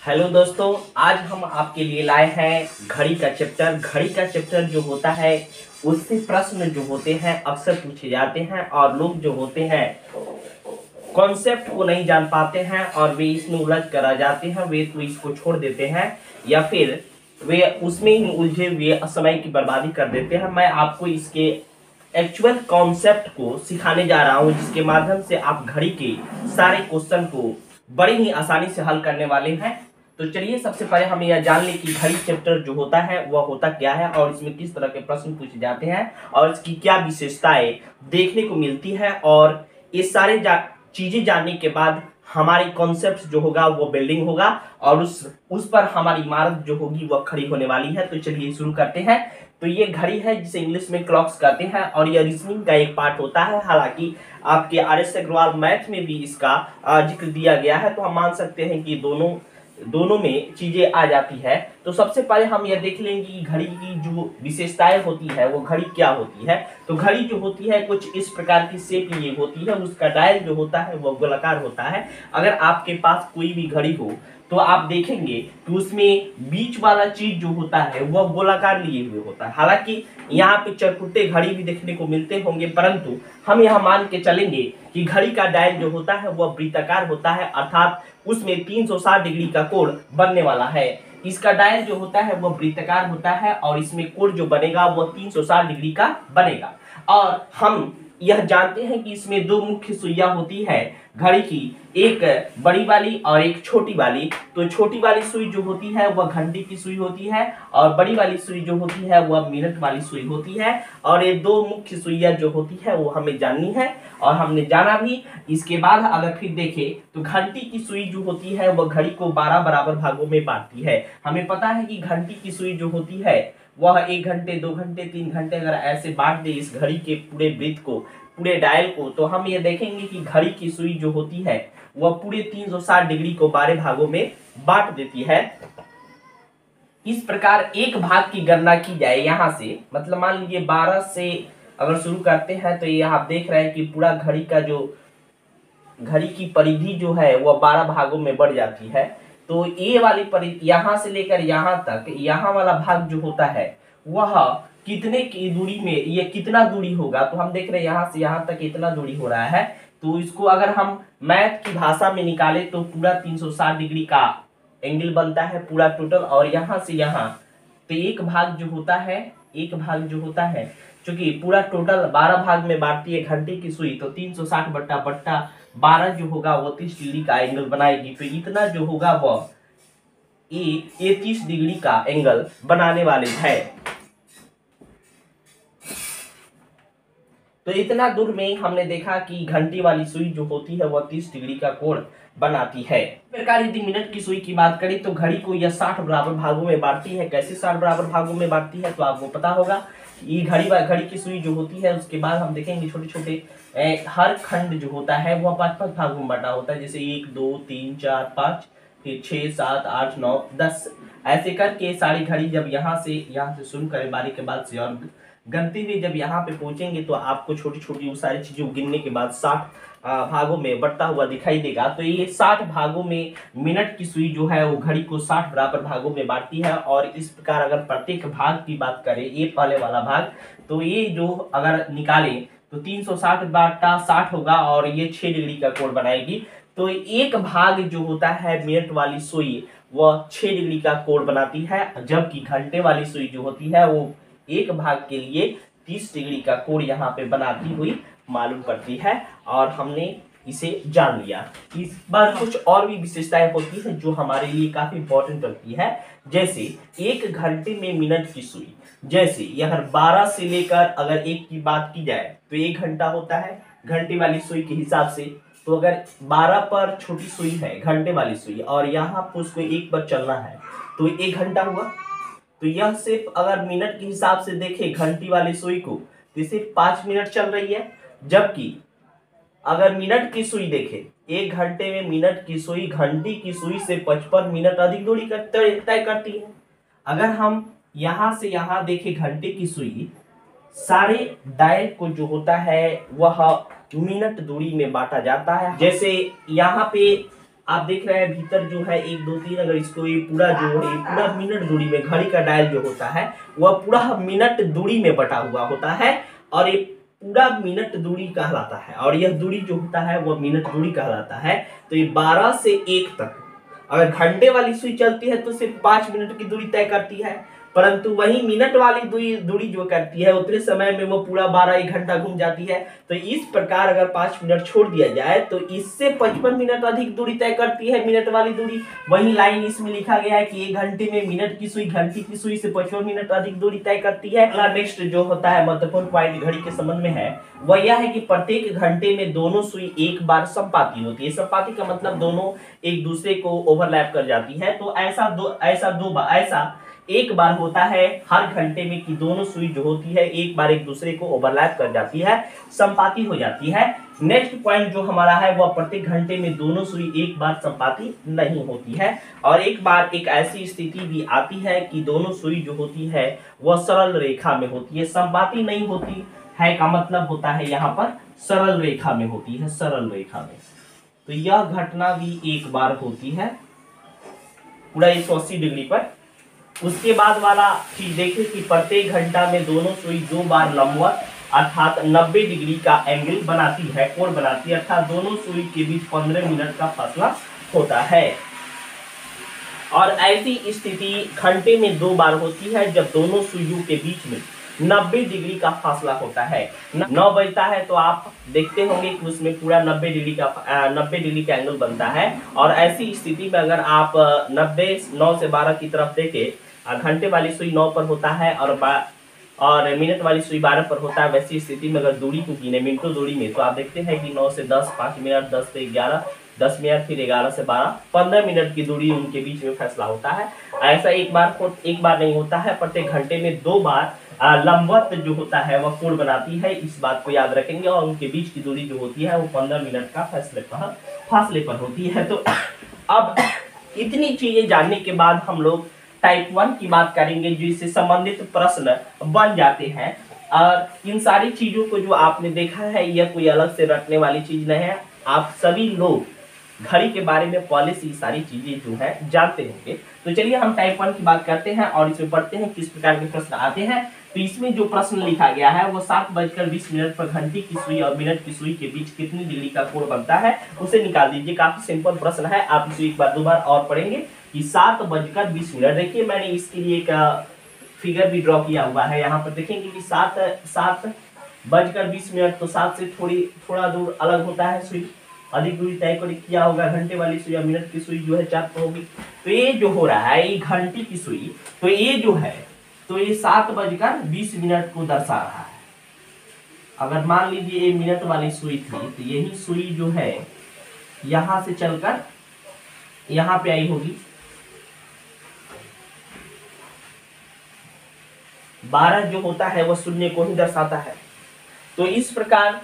Hello दोस्तों, आज हम आपके लिए लाए हैं घड़ी का चैप्टर। घड़ी का चैप्टर जो होता है उससे प्रश्न जो होते हैं अक्सर पूछे जाते हैं और लोग जो होते हैं कॉन्सेप्ट को नहीं जान पाते हैं और वे इसमें उलझ कर आ जाते हैं। वे तो इसको छोड़ देते हैं या फिर वे उसमें ही उलझे हुए समय की बर्बादी कर देते हैं। मैं आपको इसके एक्चुअल कॉन्सेप्ट को सिखाने जा रहा हूं, जिसके माध्यम से आप घड़ी के सारे क्वेश्चन को बड़ी ही आसानी से हल करने वाले हैं। तो चलिए, सबसे पहले हम यह जान लें कि घड़ी चैप्टर जो होता है वह होता क्या है और इसमें किस तरह के प्रश्न पूछे जाते हैं और इसकी क्या विशेषताएं देखने को मिलती है। और ये सारे चीजें जानने के बाद हमारी कॉन्सेप्ट जो होगा वो बिल्डिंग होगा और उस पर हमारी इमारत जो होगी वह खड़ी होने वाली है। तो चलिए शुरू करते हैं। तो ये घड़ी है जिसे इंग्लिश में क्लॉक्स कहते हैं और यह रीजनिंग का एक पार्ट होता है। हालांकि आपके RS अग्रवाल मैथ में भी इसका जिक्र दिया गया है, तो हम मान सकते हैं कि दोनों में चीजें आ जाती है। तो सबसे पहले हम यह देख लेंगे कि घड़ी की जो विशेषताएं होती है वो घड़ी क्या होती है। तो घड़ी जो होती है कुछ इस प्रकार की शेप लिए होती है। उसका डायल जो होता है वह गोलाकार होता है। अगर आपके पास कोई भी घड़ी हो तो आप देखेंगे कि उसमें बीच वाला चीज जो होता है वह गोलाकार लिए हुए होता है। हालांकि यहाँ पे चरखुट्टे घड़ी भी देखने को मिलते होंगे, परंतु हम यह मान के चलेंगे कि घड़ी का डायल जो होता है वह वृत्ताकार होता है, अर्थात उसमें 360 डिग्री का कोण बनने वाला है। इसका डायल जो होता है वह वृत्ताकार होता है और इसमें कोण जो बनेगा वह 360 डिग्री का बनेगा। और हम यह जानते हैं कि इसमें दो मुख्य सुइयां होती है घड़ी की, एक बड़ी वाली और एक छोटी वाली। तो छोटी वाली सुई जो होती है वह घंटे की सुई होती है और बड़ी वाली सुई जो होती है वह मिनट वाली सुई होती है। और ये दो मुख्य सुइयां जो होती है वो हमें जाननी है और हमने जाना भी। इसके बाद अगर फिर देखें तो घंटी की सुई जो होती है वह घड़ी को 12 बराबर भागों में बांटती है। हमें पता है कि घंटी की सुई जो होती है वह 1 घंटे 2 घंटे 3 घंटे अगर ऐसे बांट दे इस घड़ी के पूरे वृत्त को, पूरे डायल को, तो हम ये देखेंगे कि घड़ी की सुई जो होती है वह पूरे 360 डिग्री को 12 भागों में बांट देती है। इस प्रकार एक भाग की गणना की जाए यहाँ से, मतलब मान लीजिए 12 से अगर शुरू करते हैं तो ये आप देख रहे हैं कि पूरा घड़ी की परिधि जो है वह 12 भागों में बढ़ जाती है। तो ये वाली परिधि यहाँ से लेकर यहाँ तक, यहाँ वाला भाग जो होता है वह कितने की दूरी में, ये कितना दूरी होगा, तो हम देख रहे हैं यहाँ से यहाँ तक इतना दूरी हो रहा है। तो इसको अगर हम मैथ की भाषा में निकाले तो पूरा 360 डिग्री का एंगल बनता है पूरा टोटल। और यहाँ से यहाँ तो एक भाग जो होता है क्योंकि पूरा टोटल 12 भाग में बांटती है घंटे की सुई, तो 360 बट्टा 12 जो होगा वो 30 डिग्री का एंगल बनाएगी। तो इतना जो होगा वह ये 30 डिग्री का एंगल बनाने वाले है। तो इतना दूर में हमने देखा कि घंटी वाली सुई जो होती है वह 30 डिग्री का कोण बनाती है। इस प्रकार यदि मिनट की सुई की बात करें तो घड़ी को यह 60 बराबर भागों में बांटती है। कैसे 60 बराबर भागों में बांटती है तो आपको पता होगा। ये घड़ी की सुई जो होती है उसके बाद हम देखेंगे छोटे छोटे हर खंड जो होता है वह 5-5 भागों में बांटा होता है। जैसे 1 2 3 4 5 फिर 6 7 8 9 10 ऐसे करके सारी घड़ी जब यहाँ से शुरू करें बारी के बाद से और गनते हुए जब यहाँ पे पहुंचेंगे तो आपको छोटी छोटी वो सारी चीजें गिनने के बाद 60 भागों में बढ़ता हुआ दिखाई देगा। तो ये 60 भागों में मिनट की सुई जो है वो घड़ी को 60 बराबर भागों में बांटती है। और इस प्रकार अगर प्रत्येक भाग की बात करें, ये पहले वाला भाग, तो ये जो अगर निकालें तो 360 बटा 60 होगा और ये 6 डिग्री का कोण बनाएगी। तो एक भाग जो होता है मिनट वाली सुई वह 6 डिग्री का कोण बनाती है, जबकि घंटे वाली सुई जो होती है वो एक भाग के लिए 30 डिग्री का कोण यहाँ पे बनाती हुई मालूम पड़ती है। और हमने इसे जान लिया। इस बार कुछ और भी विशेषताएं होती है जो हमारे लिए काफी इंपॉर्टेंट लगती है। जैसे 1 घंटे में मिनट की सुई, जैसे यह 12 से लेकर अगर 1 की बात की जाए तो 1 घंटा होता है घंटे वाली सुई के हिसाब से। तो अगर 12 पर छोटी सुई है घंटे वाली सुई और यहाँ पर उसको 1 पर चलना है तो 1 घंटा हुआ। तो यह सिर्फ अगर मिनट के हिसाब से देखें घंटी वाली सुई को तो सिर्फ 5 मिनट चल रही है, जबकि अगर मिनट की सुई देखें 1 घंटे में मिनट की सुई घंटी की सुई से 55 मिनट अधिक दूरी तय करती है। अगर हम यहाँ से यहाँ देखें घंटे की सुई, सारे डायल को जो होता है वह मिनट दूरी में बांटा जाता है। जैसे यहाँ पे आप देख रहे हैं भीतर जो है 1 2 3, अगर इसको ये पूरा जो है पूरा मिनट दूरी में घड़ी का डायल जो होता है वह पूरा मिनट दूरी में बटा हुआ होता है और ये पूरा मिनट दूरी कहलाता है और यह दूरी जो होता है वह मिनट दूरी कहलाता है। तो ये 12 से 1 तक अगर घंटे वाली सुई चलती है तो सिर्फ 5 मिनट की दूरी तय करती है, परंतु वही मिनट वाली दूरी जो करती है उतने समय में वो पूरा 1 घंटा घूम जाती है। तो इस प्रकार अगर 5 मिनट छोड़ दिया जाए तो इससे 55 मिनट अधिक दूरी तय करती है मिनट वाली दूरी। वही लाइन इसमें लिखा गया है कि 1 घंटे में मिनट की सुई घंटी की सुई से 55 मिनट अधिक दूरी तय करती है। अगला नेक्स्ट जो होता है महत्वपूर्ण पॉइंट घड़ी के संबंध में है वह यह है कि प्रत्येक घंटे में दोनों सुई एक बार संपाती होती है। संपाती का मतलब दोनों एक दूसरे को ओवरलैप कर जाती है। तो ऐसा एक बार होता है हर घंटे में कि दोनों सुई जो होती है एक बार एक दूसरे को ओवरलैप कर जाती है, संपाती हो जाती है। नेक्स्ट पॉइंट जो हमारा है वह प्रत्येक घंटे में दोनों सुई एक बार संपाती नहीं होती है और एक बार एक ऐसी स्थिति भी आती है कि दोनों सुई जो होती है वह सरल रेखा में होती है, संपाती नहीं होती है का मतलब होता है यहाँ पर सरल रेखा में होती है, सरल रेखा में। तो यह घटना भी एक बार होती है पूरा 180 डिग्री पर। उसके बाद वाला चीज देखें कि प्रत्येक घंटा में दोनों सुई 2 बार लंबवत अर्थात 90 डिग्री का एंगल बनाती है, कोण बनाती है, अर्थात दोनों सुई के बीच 15 मिनट का फासला होता है। और ऐसी स्थिति घंटे में 2 बार होती है जब दोनों सुइयों के बीच में 90 डिग्री का फासला होता है। 9 बजता है तो आप देखते होंगे कि उसमें पूरा 90 डिग्री का एंगल बनता है। और ऐसी स्थिति में अगर आप 9 से 12 की तरफ देखें, घंटे वाली सुई 9 पर होता है और मिनट वाली सुई 12 पर होता है। वैसी स्थिति में अगर दूरी को गिने मिनटों दूरी में तो आप देखते हैं कि 9 से 10 5 मिनट, 10 से 11 10 मिनट, फिर 11 से 12 15 मिनट की दूरी उनके बीच में फैसला होता है। ऐसा एक बार नहीं होता है, प्रत्येक घंटे में 2 बार लंबवत जो होता है वह कोण बनाती है, इस बात को याद रखेंगे। और उनके बीच की दूरी जो होती है वो 15 मिनट का फासले पर होती है। तो अब इतनी चीजें जानने के बाद हम लोग टाइप 1 की बात करेंगे जिससे संबंधित प्रश्न बन जाते हैं। और इन सारी चीजों को जो आपने देखा है यह कोई अलग से रटने वाली चीज नहीं है। आप सभी लोग घड़ी के बारे में पहले से सारी चीजें जो है जानते होंगे। तो चलिए हम टाइप 1 की बात करते हैं और इसमें पढ़ते हैं किस प्रकार के प्रश्न आते हैं। तो इसमें जो प्रश्न लिखा गया है वो 7:20 पर घंटी की सुई और मिनट की सुई के बीच कितनी डिग्री का कोण बनता है उसे निकाल दीजिए। काफी सिंपल प्रश्न है, आप इसे एक बार 2 बार और पढ़ेंगे कि 7:20। देखिए मैंने इसके लिए एक फिगर भी ड्रॉ किया हुआ है। यहाँ पर देखेंगे कि 7:20 तो 7 से थोड़ा दूर अलग होता है सुई, अधिक दूरी तय किया होगा। घंटे वाली सुई या मिनट की सुई जो है 4 पर होगी। तो ये जो हो रहा है ये घंटी की सुई, तो ये जो है तो ये 7:20 को दर्शा रहा है। अगर मान लीजिए ये मिनट वाली सुई थी तो यही सुई जो है यहां से चलकर यहां पे आई होगी। 12 जो होता है वह शून्य को ही दर्शाता है। तो इस प्रकार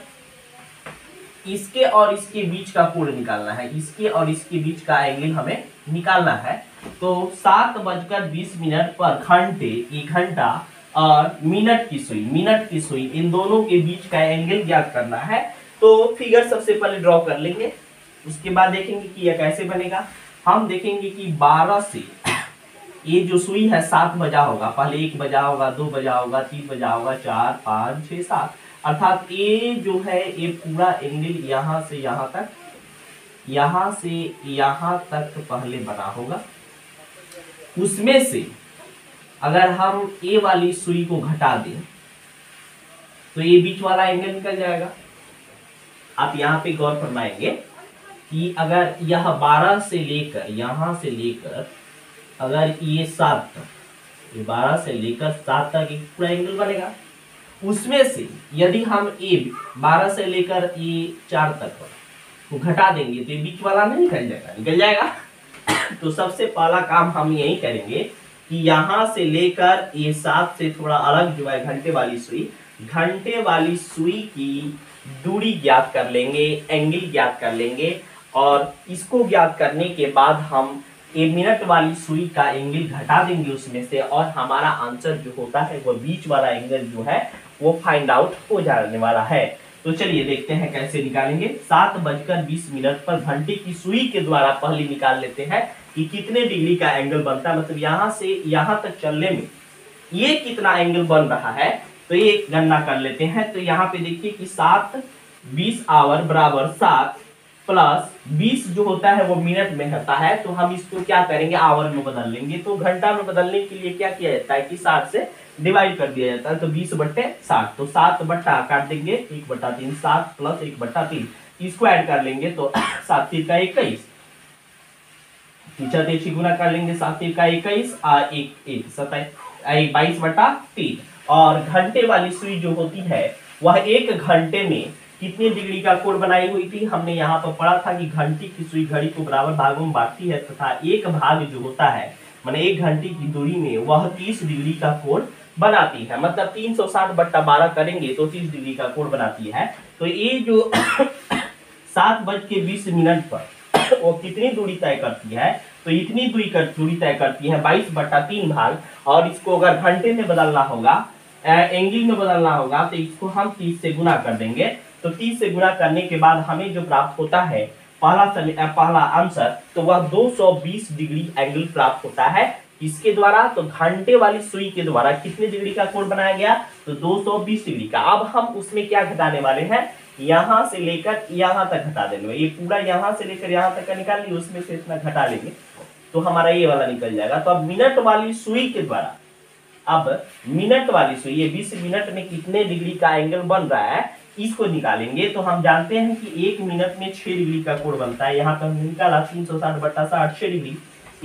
इसके और इसके बीच का कोण निकालना है, इसके और इसके बीच का एंगल हमें निकालना है। तो 7:20 पर घंटे, एक घंटा और मिनट की सुई इन दोनों के बीच का एंगल ज्ञात करना है। तो फिगर सबसे पहले ड्रॉ कर लेंगे, उसके बाद देखेंगे कि यह कैसे बनेगा। हम देखेंगे कि 12 से ये जो सुई है 7 बजा होगा, पहले 1 बजा होगा, 2 बजा होगा, 3 बजा होगा, 4 5 6 7, अर्थात ये जो है ये पूरा एंगल यहाँ से यहाँ तक पहले बना होगा। उसमें से अगर हम ए वाली सुई को घटा दें तो ये बीच वाला एंगल निकल जाएगा। आप यहाँ पे गौर फरमाएंगे कि अगर यह 12 से लेकर यहाँ से लेकर अगर ये 7 तक, ये 12 से लेकर 7 तक एक पूरा एंगल बनेगा। उसमें से यदि हम ए 12 से लेकर ये 4 तक को घटा देंगे तो ये बीच वाला नहीं निकल जाएगा। तो सबसे पहला काम हम यही करेंगे कि यहाँ से लेकर ये 7 से थोड़ा अलग जो है घंटे वाली सुई की दूरी ज्ञात कर लेंगे, एंगल ज्ञात कर लेंगे। और इसको ज्ञात करने के बाद हम ये मिनट वाली सुई का एंगल घटा देंगे उसमें से, और हमारा आंसर जो होता है वो बीच वाला एंगल जो है वो फाइंड आउट हो जाने वाला है। तो चलिए देखते हैं कैसे निकालेंगे। 7:20 पर घंटे की सुई के द्वारा पहले निकाल लेते हैं कि कितने डिग्री का एंगल बनता है, मतलब यहां से यहां तक चलने में ये कितना एंगल बन रहा है, तो ये गणना कर लेते हैं। तो यहाँ पे देखिए कि 7:20 आवर बराबर 7 प्लस 20 जो होता है वो मिनट में होता है, तो हम इसको क्या करेंगे आवर में बदल लेंगे। तो घंटा में बदलने के लिए क्या किया जाता है कि 60 से डिवाइड कर दिया जाता है, तो 20/60, तो 7 बट्टा काट देंगे 1/3, 7 प्लस 1/3 इसको ऐड कर लेंगे तो 7 3 का 21, तीसरा 3 गुना कर लेंगे, 7 3 का 21 और 1 27 22/3। और घंटे वाली सुई जो होती है वह 1 घंटे में कितने डिग्री का कोण बनाई हुई थी। हमने यहाँ पर पढ़ा था कि घंटी की सुई घड़ी को बराबर भागों में बांटती है तथा एक भाग जो होता है माने 1 घंटे की दूरी में वह 30 डिग्री का कोण बनाती है, मतलब 360/12 करेंगे तो 30 डिग्री का कोण बनाती है। तो ये जो 7:20 पर वो कितनी दूरी तय करती है, तो इतनी दूरी तय करती है 22/3 भाग। और इसको अगर घंटे में बदलना होगा, एंगल में बदलना होगा, तो इसको हम 30 से गुना कर देंगे। तो 30 से गुना करने के बाद हमें जो प्राप्त होता है पहला आंसर, तो वह 220 डिग्री एंगल प्राप्त होता है। इसके द्वारा, तो घंटे वाली सुई के द्वारा कितने डिग्री का कोण बनाया गया, तो 220 डिग्री का। अब हम उसमें क्या घटाने वाले हैं, यहां से लेकर यहां तक घटा देंगे। ये पूरा यहां से लेकर यहां तक का निकाल लिया, उसमें से इतना घटा लेंगे तो हमारा ये वाला निकल जाएगा। तो अब मिनट वाली सुई के द्वारा, अब मिनट वाली सुई ये 20 मिनट में कितने डिग्री का एंगल बन रहा है इसको निकालेंगे। तो हम जानते हैं कि 1 मिनट में 6 डिग्री का कोण बनता है। यहाँ पर निकाला 360/60 6 डिग्री,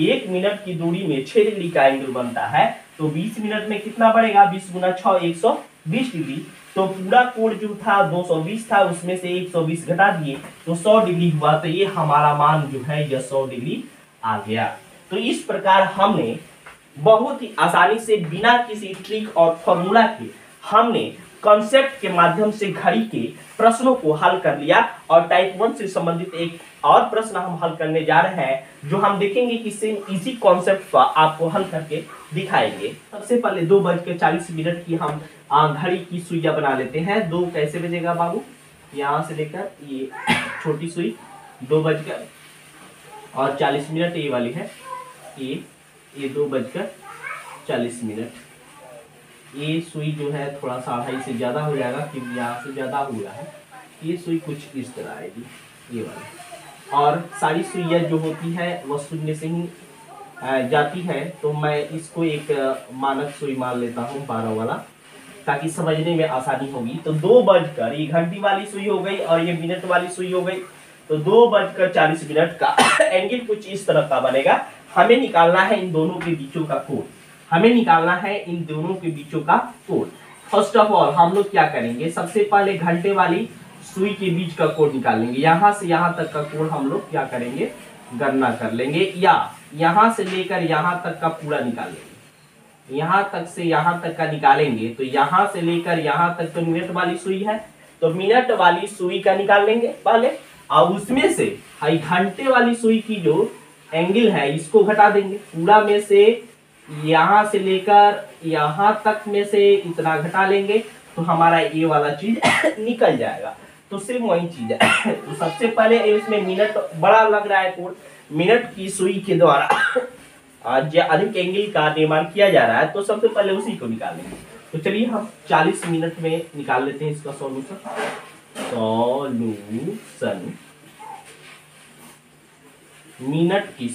1 मिनट की दूरी में 6 डिग्री का एंगल बनता है। तो 20 मिनट में कितना बढ़ेगा, 20 गुना 6 120 डिग्री। तो पूरा कोण जो था 220 था, उसमें से 120 घटा दिए तो 100 डिग्री हुआ। तो ये हमारा मान जो है यह 100 डिग्री आ गया। तो इस प्रकार हमने बहुत ही आसानी से बिना किसी ट्रिक और फॉर्मूला के हमने कॉन्सेप्ट के माध्यम से घड़ी के प्रश्नों को हल कर लिया। और टाइप 1 से संबंधित एक और प्रश्न हम हल करने जा रहे हैं, जो हम देखेंगे कि सेम इसी कॉन्सेप्ट पर आपको हल करके दिखाएंगे। सबसे पहले 2:40 की हम घड़ी की सुइयां बना लेते हैं। 2 कैसे बजेगा बाबू, यहाँ से लेकर ये छोटी सुई 2:40 ये वाली है, ये 2:40। ये सुई जो है थोड़ा सा 2.5 से ज्यादा हो जाएगा क्योंकि यहाँ से ज्यादा हुआ है। ये सुई कुछ इस तरह आएगी, ये वाली। और सारी सुइयां जो होती है वह शून्य से ही जाती है, तो मैं इसको एक मानक सुई मान लेता हूँ 12 वाला, ताकि समझने में आसानी होगी। तो 2 ये घंटी वाली सुई हो गई और ये मिनट वाली सुई हो गई। तो 2:40 का एंगल कुछ इस तरह का बनेगा। हमें निकालना है इन दोनों के बीचों का कोण, फर्स्ट ऑफ ऑल हम लोग क्या करेंगे, सबसे पहले घंटे वाली सुई के बीच का कोण निकालेंगे। यहाँ से यहाँ तक का कोण हम लोग क्या करेंगे, गणना कर लेंगे, या यहाँ से लेकर यहाँ तक का पूरा निकाल लेंगे। यहाँ तक से यहाँ तक का निकालेंगे, तो यहाँ से लेकर यहाँ तक तो मिनट वाली सुई है, तो मिनट वाली सुई का निकाल लेंगे पहले, और उसमें से घंटे वाली सुई की जो एंगल है इसको घटा देंगे। पूरा में से यहाँ से लेकर यहाँ तक में से इतना घटा लेंगे, तो हमारा ये वाला चीज निकल जाएगा। तो सिर्फ वही चीज है। तो सबसे पहले इसमें मिनट बड़ा लग रहा है कोण, मिनट की सुई के द्वारा अधिक एंगल का निर्माण किया जा रहा है, तो सबसे पहले उसी को निकालेंगे। तो चलिए हम 40 मिनट में निकाल लेते हैं इसका सॉल्यूशन। मिनट की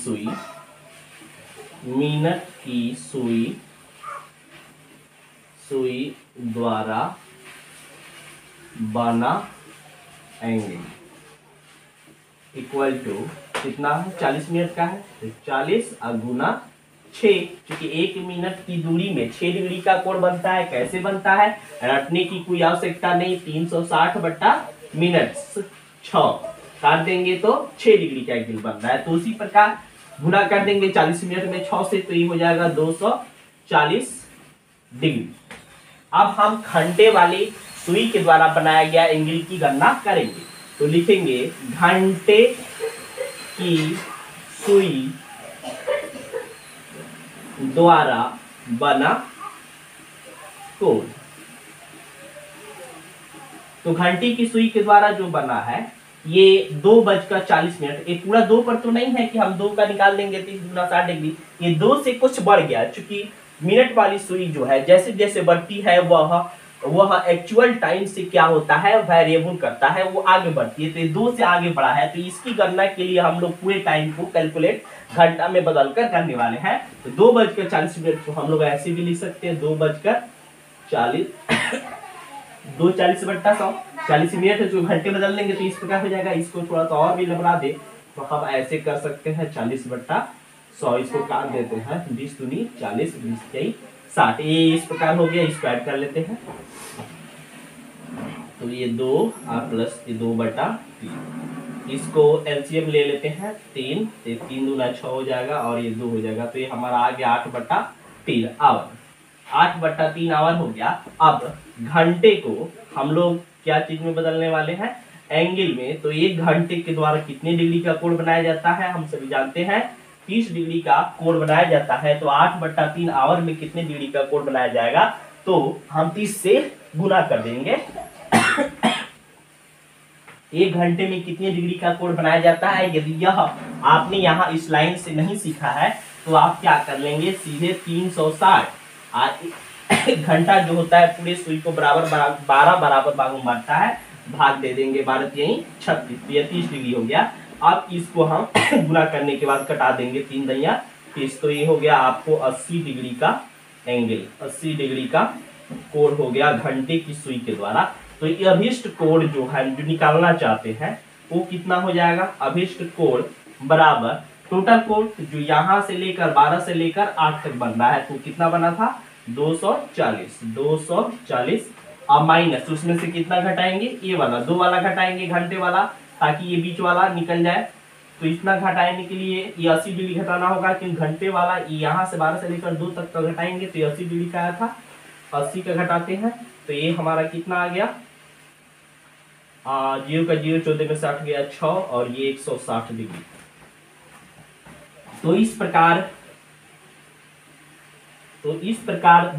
सुई द्वारा बना एंगल इक्वल टू कितना है, 40 मिनट का है, तो 40 गुना 6, क्योंकि 1 मिनट की दूरी में 6 डिग्री का कोण बनता है। कैसे बनता है, रटने की कोई आवश्यकता नहीं, 360/मिनट 6 काट देंगे तो 6 डिग्री का एंगल बन रहा है। तो उसी प्रकार गुना कर देंगे 40 मिनट में 6 से, तो ये हो जाएगा 240 डिग्री। अब हम घंटे वाली सुई के द्वारा बनाया गया एंगल की गणना करेंगे। तो लिखेंगे घंटे की सुई द्वारा बना कोण तो घंटी की सुई के द्वारा जो बना है ये 2:40, ये पूरा 2 पर तो नहीं है कि हम 2 का निकाल देंगे 30×60°, ये 2 से कुछ बढ़ गया, चूंकि मिनट वाली सुई जो है जैसे जैसे बढ़ती है वह एक्चुअल टाइम से क्या होता है, वेरिएबल करता है, वो आगे बढ़ती है। तो ये 2 से आगे बढ़ा है, तो इसकी गणना के लिए हम लोग पूरे टाइम को कैलकुलेट घंटा में बदलकर करने वाले हैं। तो 2:40 को हम लोग ऐसे भी लिख सकते हैं, 2:40, 2:40/100, 40 मिनट है जो घंटे बदल देंगे तो इस प्रकार हो जाएगा। इसको थोड़ा सा और भी लंबा दे तो हम ऐसे कर सकते हैं, 40/100, इसको काट देते हैं, 20 दूनी 40, 20 तेई 60, ये इस प्रकार हो गया। इसको ऐड कर लेते हैं, तो ये 2 प्लस ये 2/3, इसको एलसीएम ले लेते हैं, 3, 3 दूना 6 हो जाएगा और ये 2 हो जाएगा, तो ये हमारा आ गया 8/3 आवर, 8/3 आवर हो गया। अब घंटे को हम लोग क्या चीज में बदलने वाले हैं, एंगल में। तो एक घंटे के द्वारा कितने डिग्री का कोण बनाया जाता है, हम सभी जानते हैं 30 डिग्री का कोण बनाया जाता है। तो 8/3 आवर में कितने डिग्री का कोण बनाया जाएगा, तो हम 30 से गुना कर देंगे। एक घंटे में कितने डिग्री का कोण बनाया जाता है, यदि यह आपने यहाँ इस लाइन से नहीं सीखा है तो आप क्या कर लेंगे, सीधे 360 घंटा जो होता है पूरे सुई को बराबर 12 बराबर भागों में बांटता है, भाग दे देंगे 12 यही 36, ये 30 डिग्री हो गया। अब इसको हम गुना करने के बाद कटा देंगे 3 दैया 30, तो ये हो गया आपको 80 डिग्री का एंगल, 80 डिग्री का कोण हो गया घंटे की सुई के द्वारा। तो ये अभिष्ट कोण जो है जो निकालना चाहते हैं वो कितना हो जाएगा, अभिष्ट कोण बराबर टोटल कोण जो यहाँ से लेकर 12 से लेकर 8 तक बन रहा है, तो कितना बना था 240 और माइनस उसमें से कितना घटाएंगे, ये वाला 2 वाला घटाएंगे घंटे वाला, ताकि ये बीच वाला निकल जाए। तो इतना घटाने के लिए ये 80 डिग्री घटाना होगा, क्योंकि घंटे वाला यहाँ से 12 से लेकर 2 तक का घटाएंगे तो ये 80 डिग्री का आया था, 80 का घटाते हैं तो ये हमारा कितना आ गया, 0 का 0 14 में 60 गया 6 और ये 160 डिग्री। तो इस प्रकार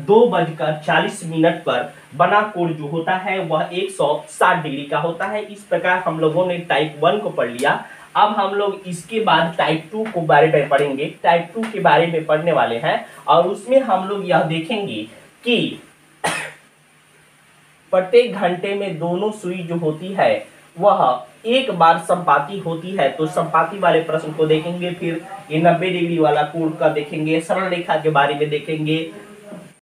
2:40 पर बना कोण जो होता है वह 160 डिग्री का होता है। इस प्रकार हम लोगों ने टाइप 1 को पढ़ लिया। अब हम लोग इसके बाद टाइप 2 को बारे में पढ़ेंगे, टाइप 2 के बारे में पढ़ने वाले हैं और उसमें हम लोग यह देखेंगे कि प्रत्येक घंटे में दोनों सुई जो होती है वह एक बार संपाती होती है। तो संपाती वाले प्रश्न को देखेंगे, फिर ये 90 डिग्री वाला कोण का देखेंगे, सरल रेखा के बारे में देखेंगे,